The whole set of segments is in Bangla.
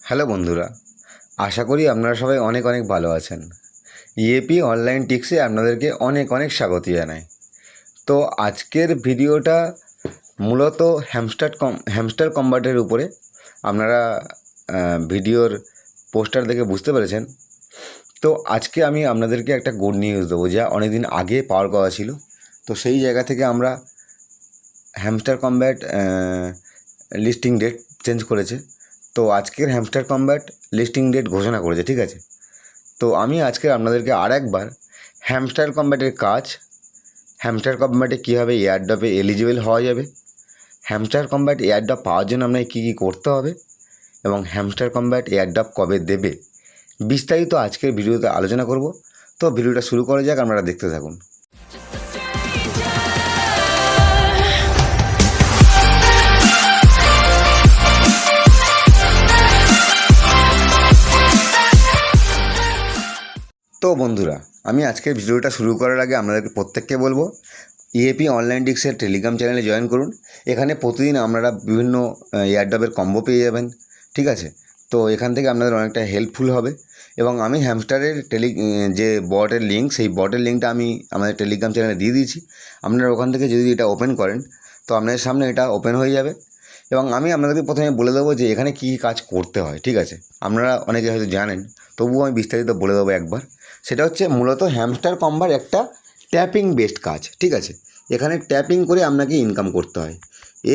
হ্যালো বন্ধুরা, আশা করি আপনারা সবাই অনেক অনেক ভালো আছেন। ইএপি অনলাইন টিক্সে আপনাদেরকে অনেক অনেক স্বাগত জানাই। তো আজকের ভিডিওটা মূলত হ্যামস্টার কম্বাটের উপরে। আপনারা ভিডিওর পোস্টার দেখে বুঝতে পেরেছেন। তো আজকে আমি আপনাদেরকে একটা গুড নিউজ দেবো, যা অনেক দিন আগে পাওয়ার কথা ছিল। তো সেই জায়গা থেকে আমরা Hamster Combat listing date change করেছে। তো আজকের হ্যামস্টার কম্ব্যাট লিস্টিং ডেট ঘোষণা করেছে, ঠিক আছে। তো আমি আজকে আপনাদেরকে আরেকবার হ্যামস্টার কম্ব্যাটের কাজ, হ্যামস্টার কম্ব্যাটে কীভাবে এয়ারড্রপে এলিজিবল হওয়া যাবে, হ্যামস্টার কম্ব্যাট এয়ারড্রপ পাওয়ার জন্য আপনাকে কী কী করতে হবে এবং হ্যামস্টার কম্ব্যাট এয়ারড্রপ কবে দেবে, বিস্তারিত আজকের ভিডিওতে আলোচনা করব। তো ভিডিওটা শুরু করা যাক, আপনারা দেখতে থাকুন। তো বন্ধুরা, আমি আজকের ভিডিওটা শুরু করার আগে আপনাদেরকে প্রত্যেককে বলবো, ইএপি অনলাইন ডিক্সের টেলিগ্রাম চ্যানেলে জয়েন করুন। এখানে প্রতিদিন আপনারা বিভিন্ন এয়ারড্রপের কম্বো পেয়ে যাবেন, ঠিক আছে। তো এখান থেকে আপনাদের অনেকটা হেল্পফুল হবে। এবং আমি হ্যামস্টারের যে বটের লিঙ্ক, সেই বটের লিঙ্কটা আমি আমাদের টেলিগ্রাম চ্যানেলে দিয়ে দিয়েছি। আপনারা ওখান থেকে যদি এটা ওপেন করেন, তো আপনাদের সামনে এটা ওপেন হয়ে যাবে। এবং আমি আপনাদেরকে প্রথমে বলে দেবো যে এখানে কী কী কাজ করতে হয়, ঠিক আছে। আপনারা অনেকে হয়তো জানেন, তবুও আমি বিস্তারিত বলে দেবো একবার। সেটা হচ্ছে মূলত হ্যামস্টার কম্বার একটা ট্যাপিং বেসড কাজ, ঠিক আছে। এখানে ট্যাপিং করে আপনাকে ইনকাম করতে হয়।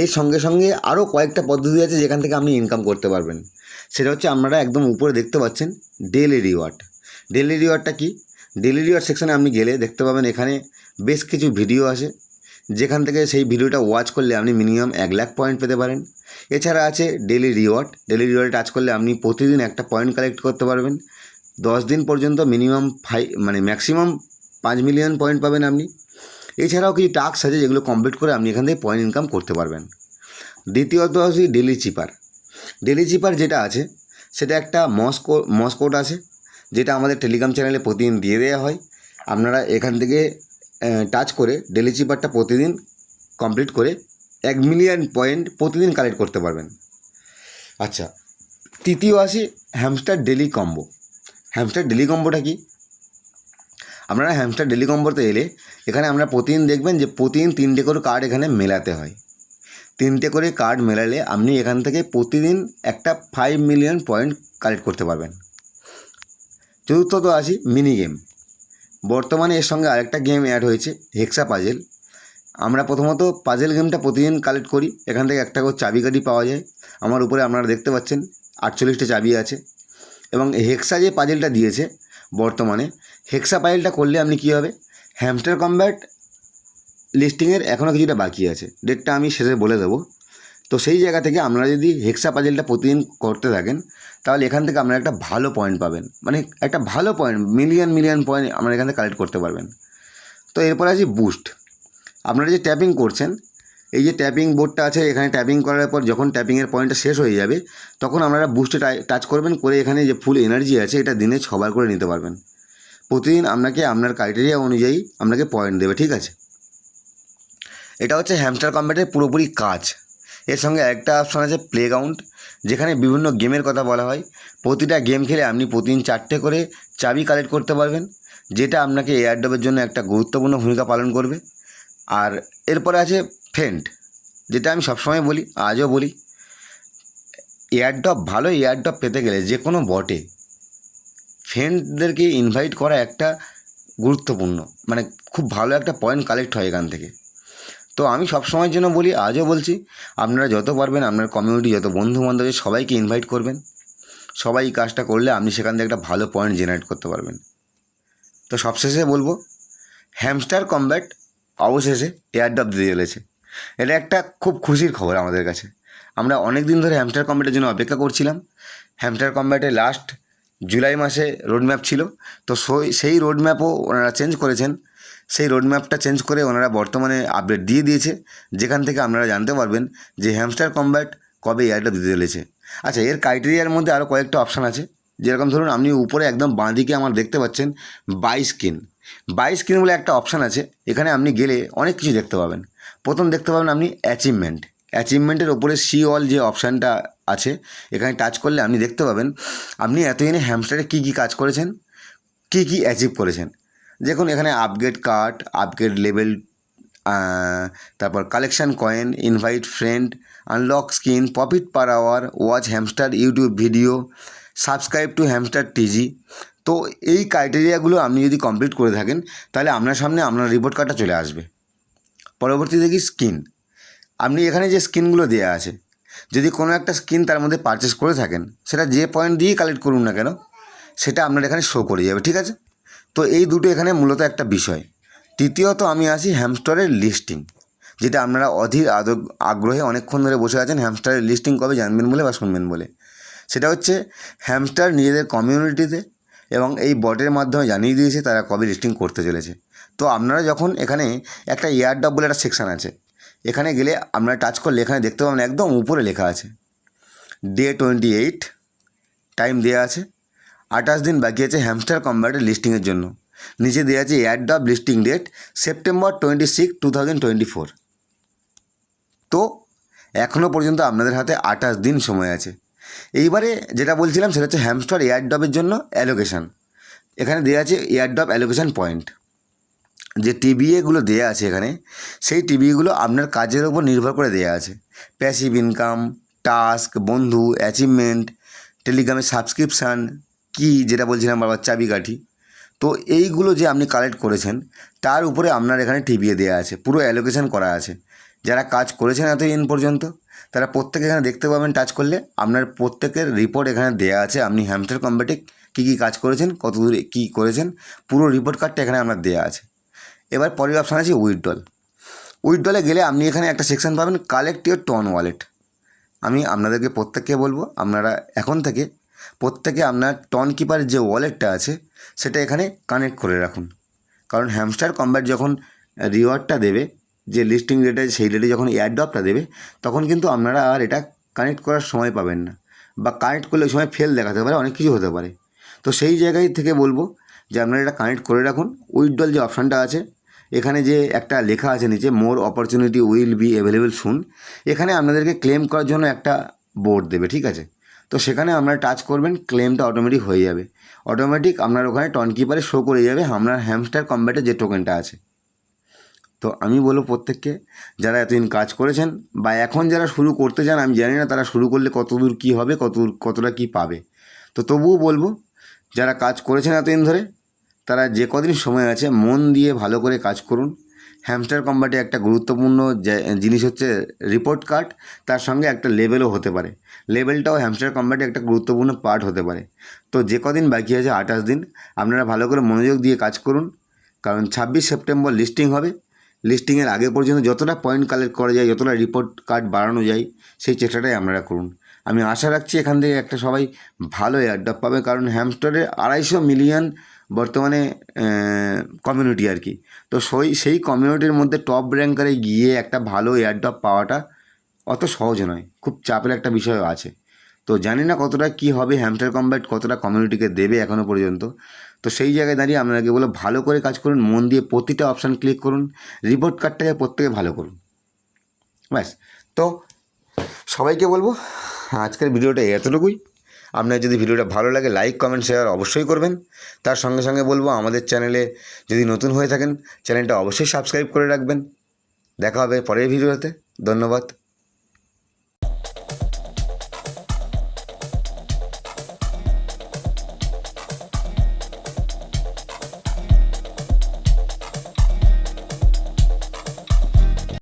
এর সঙ্গে সঙ্গে আরও কয়েকটা পদ্ধতি আছে যেখান থেকে আপনি ইনকাম করতে পারবেন। সেটা হচ্ছে আপনারা একদম উপরে দেখতে পাচ্ছেন ডেইলি রিওয়ার্ড। ডেইলি রিওয়ার্ডটা কি? ডেইলি রিওয়ার্ড সেকশানে আপনি গেলে দেখতে পাবেন এখানে বেশ কিছু ভিডিও আছে, যেখান থেকে সেই ভিডিওটা ওয়াচ করলে আপনি মিনিমাম 1,00,000 পয়েন্ট পেতে পারেন। এছাড়া আছে ডেইলি রিওয়ার্ড। ডেইলি রিওয়ার্ডে টাচ করলে আপনি প্রতিদিন একটা পয়েন্ট কালেক্ট করতে পারবেন। 10 দিন পর্যন্ত মিনিমাম ম্যাক্সিমাম 5 মিলিয়ন পয়েন্ট পাবেন আপনি। এছাড়াও কিছু টাস্ক আছে যেগুলো কমপ্লিট করে আপনি এখান থেকে পয়েন্ট ইনকাম করতে পারবেন। দ্বিতীয়ত আছে ডেইলি চিপার। ডেইলি চিপার যেটা আছে সেটা একটা মস্কোড আছে, যেটা আমাদের টেলিগ্রাম চ্যানেলে প্রতিদিন দিয়ে দেওয়া হয়। আপনারা এখান থেকে টাচ করে ডেইলি চিপারটা প্রতিদিন কমপ্লিট করে 1 মিলিয়ন পয়েন্ট প্রতিদিন কালেক্ট করতে পারবেন। আচ্ছা, তৃতীয় আসি hamster daily combo. Hamster daily কম্বোটা কি? আপনারা হ্যামস্টার ডেইলি কম্বোতে এলে এখানে আমরা প্রতিদিন দেখবেন যে প্রতিদিন 3টে করে কার্ড এখানে মেলাতে হয়। 3টে করে কার্ড মেলালে আপনি এখান থেকে প্রতিদিন একটা 5 মিলিয়ন পয়েন্ট কালেক্ট করতে পারবেন। চতুর্থত আসি মিনি গেম। বর্তমানে এর সঙ্গে আরেকটা গেম অ্যাড হয়েছে, হেক্সা পাজেল। আমরা প্রথমত পাজেল গেমটা প্রতিদিন কালেক্ট করি। এখান থেকে একটা করে চাবি কাঠি পাওয়া যায়। আমার উপরে আপনারা দেখতে পাচ্ছেন 48টা চাবি আছে। এবং হেক্সা যে পাজেলটা দিয়েছে বর্তমানে, হেক্সা পাজেলটা করলে আপনি কী হবে, হ্যামস্টার কম্ব্যাট লিস্টিংয়ের এখনও কিছুটা বাকি আছে, ডেটটা আমি শেষে বলে দেবো। তো সেই জায়গা থেকে আপনারা যদি হেক্সা পাজেলটা প্রতিদিন করতে থাকেন, তাহলে এখান থেকে আপনারা একটা ভালো পয়েন্ট পাবেন, মানে একটা ভালো পয়েন্ট, মিলিয়ন পয়েন্ট আপনারা এখান থেকে কালেক্ট করতে পারবেন। তো এরপর আছে বুস্ট। আপনারা যে ট্যাপিং করছেন, এই যে ট্যাপিং বোর্ডটা আছে, এখানে ট্যাপিং করার পর যখন ট্যাপিংয়ের পয়েন্টটা শেষ হয়ে যাবে, তখন আপনারা বুস্টে টাচ করবেন, করে এখানে যে ফুল এনার্জি আছে এটা দিনে 6বার করে নিতে পারবেন। প্রতিদিন আপনাকে আপনার ক্রাইটেরিয়া অনুযায়ী আপনাকে পয়েন্ট দেবে, ঠিক আছে। এটা হচ্ছে হ্যামস্টার কম্ব্যাটের পুরোপুরি কাজ। এর সঙ্গে একটা অপশান আছে প্লেগ্রাউন্ড, যেখানে বিভিন্ন গেমের কথা বলা হয়। প্রতিটা গেম খেলে আপনি প্রতিদিন 4টে করে চাবি কালেক্ট করতে পারবেন, যেটা আপনাকে এয়ারড্রপের জন্য একটা গুরুত্বপূর্ণ ভূমিকা পালন করবে। আর এরপরে আছে ফ্রেন্ড, যেটা আমি সবসময় বলি, আজও বলি, ভালো এয়ারড্রপ পেতে গেলে যে কোনো বটে ফ্রেন্ডদেরকে ইনভাইট করা একটা গুরুত্বপূর্ণ, মানে খুব ভালো একটা পয়েন্ট কালেক্ট হয় এখান থেকে। তো আমি সবসময়ের জন্য বলি, আজও বলছি, আপনারা যত পারবেন আপনার কমিউনিটি যত বন্ধুবান্ধব সবাইকে ইনভাইট করবেন। সবাই এই কাজটা করলে আপনি সেখান থেকে একটা ভালো পয়েন্ট জেনারেট করতে পারবেন। তো সবশেষে বলবো, হ্যামস্টার কম্ব্যাট অবশেষে এয়ারড্রপ দিয়ে চলেছে। এটা একটা খুব খুশির খবর আমাদের কাছে। আমরা অনেক দিন ধরে হ্যামস্টার কম্ব্যাটের জন্য অপেক্ষা করছিলাম। হ্যামস্টার কম্ব্যাটে লাস্ট জুলাই মাসে রোডম্যাপ ছিল, তো সেই রোডম্যাপও ওনারা চেঞ্জ করেছেন। সেই রোডম্যাপটা চেঞ্জ করে ওনারা বর্তমানে আপডেট দিয়ে দিয়েছে, যেখান থেকে আপনারা জানতে পারবেন যে হ্যামস্টার কম্ব্যাট কবে এয়ারড্রপ দিতে চলেছে। আচ্ছা, এর ক্রাইটেরিয়ার মধ্যে আরও কয়েকটা অপশান আছে। যেরকম ধরুন, আপনি উপরে একদম বাঁ দিকে আমার দেখতে পাচ্ছেন বাই স্ক্রিন বলে একটা অপশান আছে। এখানে আপনি গেলে অনেক কিছু দেখতে পাবেন। প্রথম দেখতে পাবেন আপনি অ্যাচিভমেন্টের ওপরে সি অল যে অপশানটা আছে, এখানে টাচ করলে আপনি দেখতে পাবেন আপনি এতদিনে হ্যামস্টারে কী কী কাজ করেছেন, কী কী অ্যাচিভ করেছেন। দেখুন এখানে আপগ্রেড কার্ড, আপগ্রেড লেভেল, তারপর collection coin, invite friend, unlock skin, profit per hour, watch Hamster YouTube video, subscribe to Hamster TG. তো এই ক্রাইটেরিয়াগুলো আপনি যদি কমপ্লিট করে থাকেন তাহলে আপনার সামনে আপনার রিপোর্ট কার্ডটা চলে আসবে। পরবর্তীতে কি স্কিন, আপনি এখানে যে স্কিনগুলো দেওয়া আছে, যদি কোনো একটা স্কিন তার মধ্যে পারচেস করে থাকেন, সেটা যে পয়েন্ট দিয়েই কালেক্ট করুন না কেন, সেটা আপনার এখানে শো করে যাবে, ঠিক আছে। তো এই দুটো এখানে মূলত একটা বিষয়। তৃতীয়ত আমি আসি হ্যামস্টারের লিস্টিং, যেটা আপনারা অধীর আগ্রহে অনেকক্ষণ ধরে বসে আছেন হ্যামস্টারের লিস্টিং কবে জানবেন বলে বা শুনবেন বলে। সেটা হচ্ছে হ্যামস্টার নিজেদের কমিউনিটিতে এবং এই বটের মাধ্যমে জানিয়ে দিয়েছে তারা কবে লিস্টিং করতে চলেছে। তো আপনারা যখন এখানে একটা এয়ারড্রপ বলে একটা সেকশান আছে, এখানে গেলে আপনারা টাচ করলে এখানে দেখতে পাবেন একদম উপরে লেখা আছে ডে 28, টাইম দেওয়া আছে 28 দিন বাকি আছে হ্যামস্টার কম্ব্যাটের লিস্টিংয়ের জন্য। নিচে দেওয়া আছে এয়ারড্রপ লিস্টিং ডেট সেপ্টেম্বর 26, 2024। তো এখনও পর্যন্ত আপনাদের হাতে 28 দিন সময় আছে। এইবারে যেটা বলছিলাম সেটা হচ্ছে হ্যামস্টার এয়ারড্রপের জন্য অ্যালোকেশান। এখানে দেওয়া আছে এয়ারড্রপ অ্যালোকেশান পয়েন্ট। যে টিবিএগুলো দেওয়া আছে এখানে, সেই টিবিএগুলো আপনার কাজের ওপর নির্ভর করে দেওয়া আছে। প্যাসিভ ইনকাম, টাস্ক, বন্ধু, অ্যাচিভমেন্ট, টেলিগ্রামের সাবস্ক্রিপশান, কি যেটা বলছিলাম বাবার চাবিকাঠি। তো এইগুলো যে আপনি কালেক্ট করেছেন তার উপরে আপনার এখানে টিবিএ দেওয়া আছে, পুরো অ্যালোকেশান করা আছে। যারা কাজ করেছেন এতদিন পর্যন্ত তারা প্রত্যেকে এখানে দেখতে পাবেন টাচ করলে আপনার প্রত্যেকের রিপোর্ট এখানে দেওয়া আছে। আপনি হ্যামস্টার কম্ব্যাটে কী কী কাজ করেছেন, কত দূরে কী করেছেন, পুরো রিপোর্ট কার্ডটা এখানে আপনার দেওয়া আছে। এবার পরের অপশান আছে উইথড্রল। উইথড্রলে গেলে আপনি এখানে একটা সেকশন পাবেন কালেক্ট ইওর টন ওয়ালেট। আমি আপনাদেরকে প্রত্যেককে বলবো আপনারা এখন থেকে প্রত্যেকে আপনার টন কিপারের যে ওয়ালেটটা আছে সেটা এখানে কানেক্ট করে রাখুন। কারণ হ্যামস্টার কম্ব্যাট যখন রিওয়ার্ডটা দেবে, যে লিস্টিং রেটে সেই রেটে যখন এয়ারড্রপটা দেবে, তখন কিন্তু আপনারা আর এটা কানেক্ট করার সময় পাবেন না, বা কানেক্ট করলে ওই সময় ফেল দেখাতে পারে, অনেক কিছু হতে পারে। তো সেই জায়গায় থেকে বলবো যে আপনারা এটা কানেক্ট করে রাখুন। উইথড্রল যে অপশানটা আছে, এখানে যে একটা লেখা আছে নিচে more opportunity will be available soon, এখানে আপনাদেরকে ক্লেম করার জন্য একটা বোর্ড দেবে, ঠিক আছে। তো সেখানে আপনারা টাচ করবেন, ক্লেমটা অটোমেটিক হয়ে যাবে। অটোমেটিক আপনার ওখানে টন কিপারে শো করে যাবে আপনার হ্যামস্টার কম্ব্যাটের যে টোকেনটা আছে। তো আমি বলবো প্রত্যেককে, যারা এতদিন কাজ করেছেন বা এখন যারা শুরু করতে চান, আমি জানি না তারা শুরু করলে কত দূর কী হবে, কতটা কী পাবে। তো তবুও বলবো যারা কাজ করেছেন এতদিন ধরে, তারা যে কদিন সময় আছে মন দিয়ে ভালো করে কাজ করুন। হ্যামস্টার কম্ব্যাটে একটা গুরুত্বপূর্ণ জিনিস হচ্ছে রিপোর্ট কার্ড, তার সঙ্গে একটা লেভেলও হতে পারে। লেভেলটাও হ্যামস্টার কম্ব্যাটে একটা গুরুত্বপূর্ণ পার্ট হতে পারে। তো যে কদিন বাকি আছে 28 দিন, আপনারা ভালো করে মনোযোগ দিয়ে কাজ করুন। কারণ 26 সেপ্টেম্বর লিস্টিং হবে। লিস্টিংয়ের আগে পর্যন্ত যতটা পয়েন্ট কালেক্ট করা যায়, যতটা রিপোর্ট কার্ড বাড়ানো যায়, সেই চেষ্টাটাই আপনারা করুন। আমি আশা রাখছি এখান থেকে একটা সবাই ভালো এয়ারড্রপ পাবে। কারণ হ্যামস্টারে 250 মিলিয়ন বর্তমানে কমিউনিটি আর কি। তো সেই কমিউনিটির মধ্যে টপ র্যাঙ্কারে গিয়ে একটা ভালো এয়ারড্রপ পাওয়াটা অত সহজ নয়, খুব চাপের একটা বিষয় আছে। তো জানি না কতটা কী হবে, হ্যামস্টার কম্ব্যাট কতটা কমিউনিটিকে দেবে এখনও পর্যন্ত। তো সেই জায়গায় দাঁড়িয়ে আপনাকে বলো ভালো করে কাজ করুন, মন দিয়ে প্রতিটা অপশান ক্লিক করুন, রিপোর্ট কার্ডটাকে প্রত্যেকে ভালো করুন, ব্যাস। তো সবাইকে বলবো আজকের ভিডিওটা এতটুকুই। আপনার যদি ভিডিওটা ভালো লাগে লাইক, কমেন্ট, শেয়ার অবশ্যই করবেন। তার সঙ্গে সঙ্গে বলবো আমাদের চ্যানেলে যদি নতুন হয়ে থাকেন চ্যানেলটা অবশ্যই সাবস্ক্রাইব করে রাখবেন। দেখা হবে পরের ভিডিওতে। ধন্যবাদ।